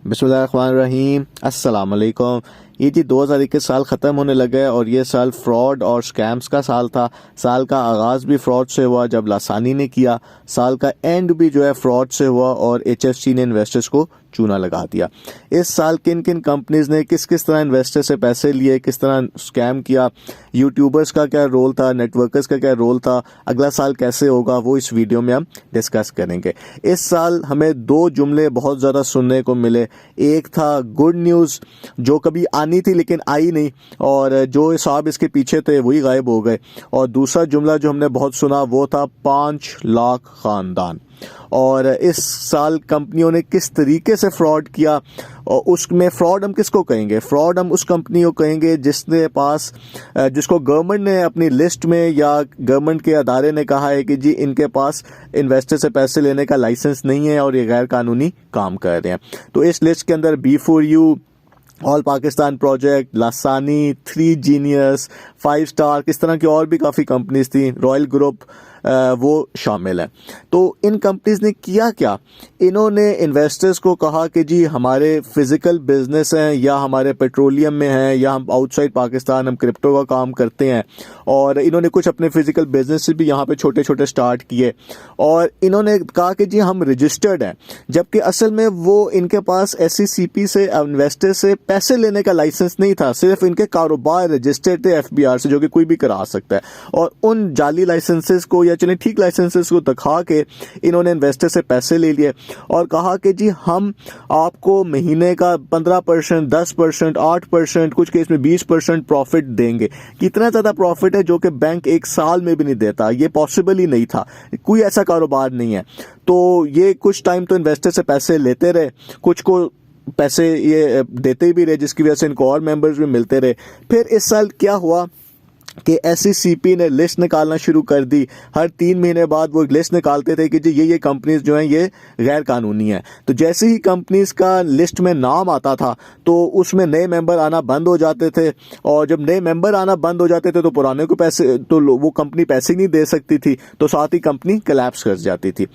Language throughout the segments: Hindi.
बिस्मिल्लाहिर्रहमानिर्रहीम। अस्सलाम वालेकुम। ये जी 2021 साल ख़त्म होने लगा है और ये साल फ्रॉड और स्कैम्स का साल था। साल का आगाज़ भी फ्रॉड से हुआ जब लासानी ने किया, साल का एंड भी जो है फ्रॉड से हुआ और HFC ने इन्वेस्टर्स को चूना लगा दिया। इस साल किन किन कंपनीज ने किस किस तरह इन्वेस्टर से पैसे लिए, किस तरह स्कैम किया, यूट्यूबर्स का क्या रोल था, नेटवर्कर्स का क्या रोल था, अगला साल कैसे होगा, वो इस वीडियो में हम डिस्कस करेंगे। इस साल हमें 2 जुमले बहुत ज़्यादा सुनने को मिले। एक था गुड न्यूज़ जो कभी आनी थी लेकिन आई नहीं और जो साहब इसके पीछे थे वही गायब हो गए, और दूसरा जुमला जो हमने बहुत सुना वो था 5 लाख खानदान। और इस साल कंपनियों ने किस तरीके से फ्रॉड किया, और उसमें फ्रॉड हम किसको कहेंगे? फ्रॉड हम उस कंपनी को कहेंगे जिसको गवर्नमेंट ने अपनी लिस्ट में या गवर्नमेंट के अदारे ने कहा है कि जी इनके पास इन्वेस्टर से पैसे लेने का लाइसेंस नहीं है और ये गैर कानूनी काम कर रहे हैं। तो इस लिस्ट के अंदर B4U, all Pakistan project, Lasani, 3 genius, 5 star, इस तरह की और भी काफ़ी कंपनीज थी, रॉयल ग्रुप, वो शामिल है। तो इन कंपनीज ने किया क्या? इन्होंने इन्वेस्टर्स को कहा कि जी हमारे फिजिकल बिजनेस हैं या हमारे पेट्रोलियम में हैं या हम आउटसाइड पाकिस्तान हम क्रिप्टो का काम करते हैं, और इन्होंने कुछ अपने फिजिकल बिजनेस भी यहाँ पे छोटे छोटे स्टार्ट किए और इन्होंने कहा कि जी हम रजिस्टर्ड हैं, जबकि असल में वो इनके पास SECP से इन्वेस्टर से पैसे लेने का लाइसेंस नहीं था, सिर्फ इनके कारोबार रजिस्टर्ड थे FBR से, जो कि कोई भी करा सकता है। और उन जाली लाइसेंसेस को या चलिए ठीक लाइसेंसेस को दिखा के इन्होंने इन्वेस्टर से पैसे ले लिए और कहा कि जी हम आपको महीने का 15%, 10%, 8%, कुछ केस में 20% प्रॉफिट देंगे। कितना ज्यादा प्रॉफिट है जो कि बैंक 1 साल में भी नहीं देता, ये पॉसिबल ही नहीं था, कोई ऐसा कारोबार नहीं है। तो ये कुछ टाइम तो इन्वेस्टर से पैसे लेते रहे, कुछ को पैसे ये देते भी रहे, जिसकी वजह से इनको और मेंबर्स भी मिलते रहे। फिर इस साल क्या हुआ कि SECP ने लिस्ट निकालना शुरू कर दी। हर 3 महीने बाद वो लिस्ट निकालते थे कि जी ये कंपनीज जो हैं ये गैर कानूनी हैं। तो जैसे ही कंपनीज का लिस्ट में नाम आता था तो उसमें नए मेंबर आना बंद हो जाते थे, और जब नए मेंबर आना बंद हो जाते थे तो पुराने को पैसे, तो वो कंपनी पैसे नहीं दे सकती थी, तो साथ ही कंपनी कोलैप्स कर जाती थी।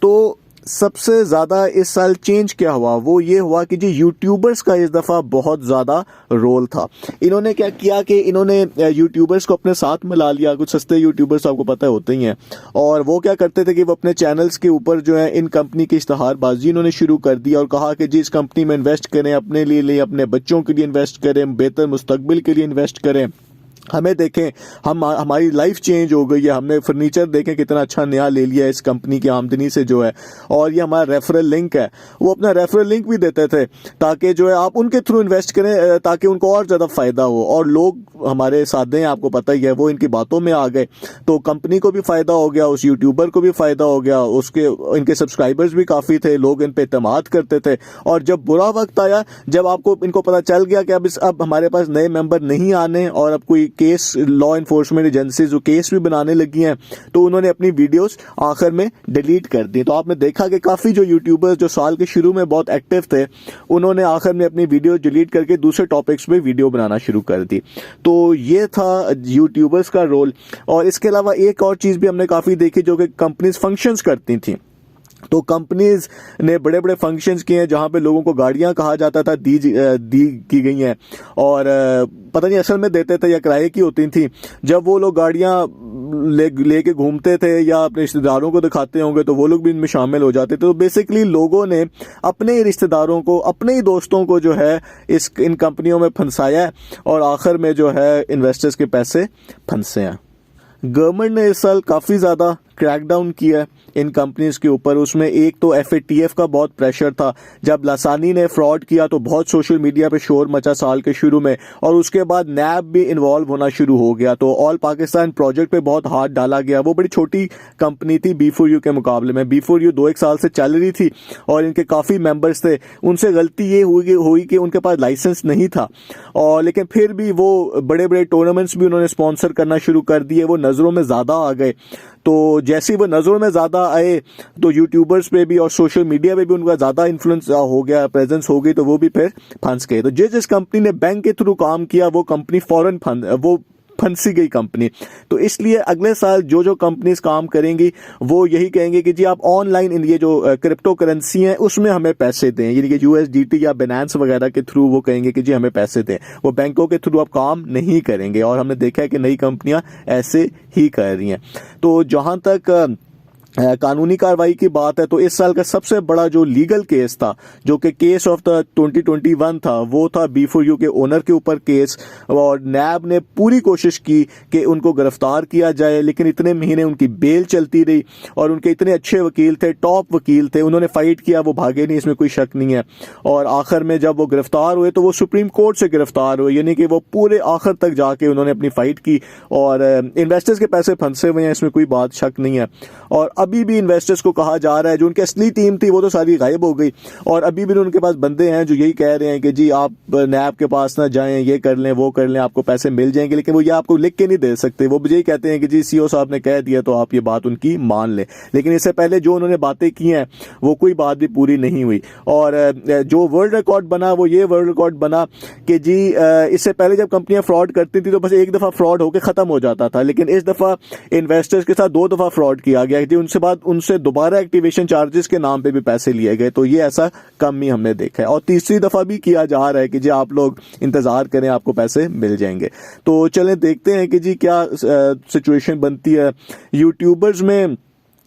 तो सबसे ज़्यादा इस साल चेंज क्या हुआ? वो ये हुआ कि जी यूट्यूबर्स का इस दफ़ा बहुत ज़्यादा रोल था। इन्होंने क्या किया कि इन्होंने यूट्यूबर्स को अपने साथ मिला लिया। कुछ सस्ते यूट्यूबर्स आपको पता होते ही हैं, और वो क्या करते थे कि वो अपने चैनल्स के ऊपर जो है इन कंपनी की इश्तहारबाजी इन्होंने शुरू कर दी और कहा कि जी इस कंपनी में इन्वेस्ट करें, अपने लिए, अपने बच्चों के लिए इन्वेस्ट करें, बेहतर मुस्तकबिल के लिए इन्वेस्ट करें, हमें देखें, हमारी लाइफ चेंज हो गई है, हमने फर्नीचर देखें कितना अच्छा नया ले लिया है इस कंपनी की आमदनी से जो है, और ये हमारा रेफरल लिंक है। वो अपना रेफरल लिंक भी देते थे ताकि जो है आप उनके थ्रू इन्वेस्ट करें ताकि उनको और ज़्यादा फ़ायदा हो। और लोग हमारे साथ हैं, आपको पता ही है, वो इनकी बातों में आ गए, तो कंपनी को भी फ़ायदा हो गया, उस यूट्यूबर को भी फ़ायदा हो गया, इनके सब्सक्राइबर्स भी काफ़ी थे, लोग इन पर एतमाद करते थे। और जब बुरा वक्त आया, जब इनको पता चल गया कि अब हमारे पास नए मेंबर नहीं आने और अब कोई केस, लॉ इन्फोर्समेंट एजेंसीज जो केस भी बनाने लगी हैं, तो उन्होंने अपनी वीडियोस आखिर में डिलीट कर दी। तो आपने देखा कि काफ़ी जो यूट्यूबर्स जो साल के शुरू में बहुत एक्टिव थे, उन्होंने आखिर में अपनी वीडियो डिलीट करके दूसरे टॉपिक्स पे वीडियो बनाना शुरू कर दी। तो ये था यूट्यूबर्स का रोल। और इसके अलावा एक और चीज़ भी हमने काफ़ी देखी जो कि कंपनीज फंक्शंस करती थी। तो कंपनीज ने बड़े बड़े फंक्शंस किए हैं जहां पे लोगों को गाड़ियां कहा जाता था दी की गई हैं, और पता नहीं असल में देते थे या किराए की होती थी। जब वो लोग गाड़ियां लेके घूमते थे या अपने रिश्तेदारों को दिखाते होंगे तो वो लोग भी इनमें शामिल हो जाते थे। तो बेसिकली लोगों ने अपने ही रिश्तेदारों को, अपने ही दोस्तों को जो है इन कंपनियों में फंसाया है, और आखिर में जो है इन्वेस्टर्स के पैसे फंसे हैं। गवर्नमेंट ने इस साल काफ़ी ज़्यादा क्रैकडाउन किया है इन कंपनीज के ऊपर। उसमें एक तो FATF का बहुत प्रेशर था। जब लासानी ने फ्रॉड किया तो बहुत सोशल मीडिया पे शोर मचा साल के शुरू में, और उसके बाद NAB भी इन्वॉल्व होना शुरू हो गया। तो ऑल पाकिस्तान प्रोजेक्ट पे बहुत हाथ डाला गया। वो बड़ी छोटी कंपनी थी B4U के मुकाबले में। B4U 2-1 साल से चल रही थी और इनके काफ़ी मेंबर्स थे। उनसे गलती ये हुई कि उनके पास लाइसेंस नहीं था, और लेकिन फिर भी वो बड़े बड़े टूर्नामेंट्स भी उन्होंने स्पॉन्सर करना शुरू कर दिए। वो नज़रों में ज़्यादा आ गए। तो जैसे ही वो नज़रों में ज़्यादा आए तो यूट्यूबर्स पे भी और सोशल मीडिया पे भी उनका ज़्यादा इन्फ्लुएंस हो गया, प्रेजेंस हो गई, तो वो भी फिर फंस गए। तो जिस कंपनी ने बैंक के थ्रू काम किया वो कंपनी फौरन फंसी गई कंपनी। तो इसलिए अगले साल जो जो कंपनीज काम करेंगी वो यही कहेंगे कि जी आप ऑनलाइन ये जो क्रिप्टो करेंसी है उसमें हमें पैसे दें, यानी कि USDT या बिनेंस वगैरह के थ्रू वो कहेंगे कि जी हमें पैसे दें। वो बैंकों के थ्रू आप काम नहीं करेंगे, और हमने देखा है कि नई कंपनियां ऐसे ही कर रही हैं। तो जहां तक कानूनी कार्रवाई की बात है, तो इस साल का सबसे बड़ा जो लीगल केस था, जो कि केस ऑफ द 2021 था, वो था B4U के ओनर के ऊपर केस। और नैब ने पूरी कोशिश की कि उनको गिरफ्तार किया जाए, लेकिन इतने महीने उनकी बेल चलती रही, और उनके इतने अच्छे वकील थे, टॉप वकील थे, उन्होंने फाइट किया, वो भागे नहीं, इसमें कोई शक नहीं है। और आखिर में जब वो गिरफ्तार हुए तो वो सुप्रीम कोर्ट से गिरफ्तार हुए, यानी कि वो पूरे आखिर तक जाके उन्होंने अपनी फाइट की। और इन्वेस्टर्स के पैसे फंसे हुए हैं, इसमें कोई बात शक नहीं है। और अभी भी इन्वेस्टर्स को कहा जा रहा है, जो उनकी असली टीम थी वो तो सारी गायब हो गई, और अभी भी उनके पास बंदे हैं जो यही कह रहे हैं कि जी आप नैब के पास ना जाएं, ये कर लें वो कर लें, आपको पैसे मिल जाएंगे, लेकिन वो ये आपको लिख के नहीं दे सकते। वो यही कहते हैं कि जी CEO साहब ने कह दिया तो आप ये बात उनकी मान लें, लेकिन इससे पहले जो उन्होंने बातें की हैं वो कोई बात भी पूरी नहीं हुई। और जो वर्ल्ड रिकॉर्ड बना वो ये वर्ल्ड रिकॉर्ड बना कि जी इससे पहले जब कंपनियां फ्रॉड करती थी तो बस एक दफ़ा फ्रॉड होकर ख़त्म हो जाता था, लेकिन इस दफ़ा इन्वेस्टर्स के साथ 2 दफ़ा फ्रॉड किया गया जी। उनसे दोबारा एक्टिवेशन चार्जेस के नाम पे भी पैसे लिए गए, तो ये ऐसा कम ही हमने देखा है। और तीसरी दफ़ा भी किया जा रहा है कि जी आप लोग इंतज़ार करें, आपको पैसे मिल जाएंगे। तो चलें देखते हैं कि जी क्या सिचुएशन बनती है। यूट्यूबर्स में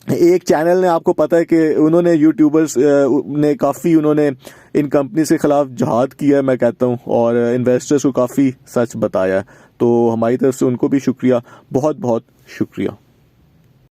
एक चैनल ने, आपको पता है कि उन्होंने यूट्यूबर्स ने काफ़ी उन्होंने इन कंपनी के खिलाफ जहाद किया, मैं कहता हूँ, और इन्वेस्टर्स को काफ़ी सच बताया। तो हमारी तरफ से उनको भी शुक्रिया, बहुत बहुत शुक्रिया।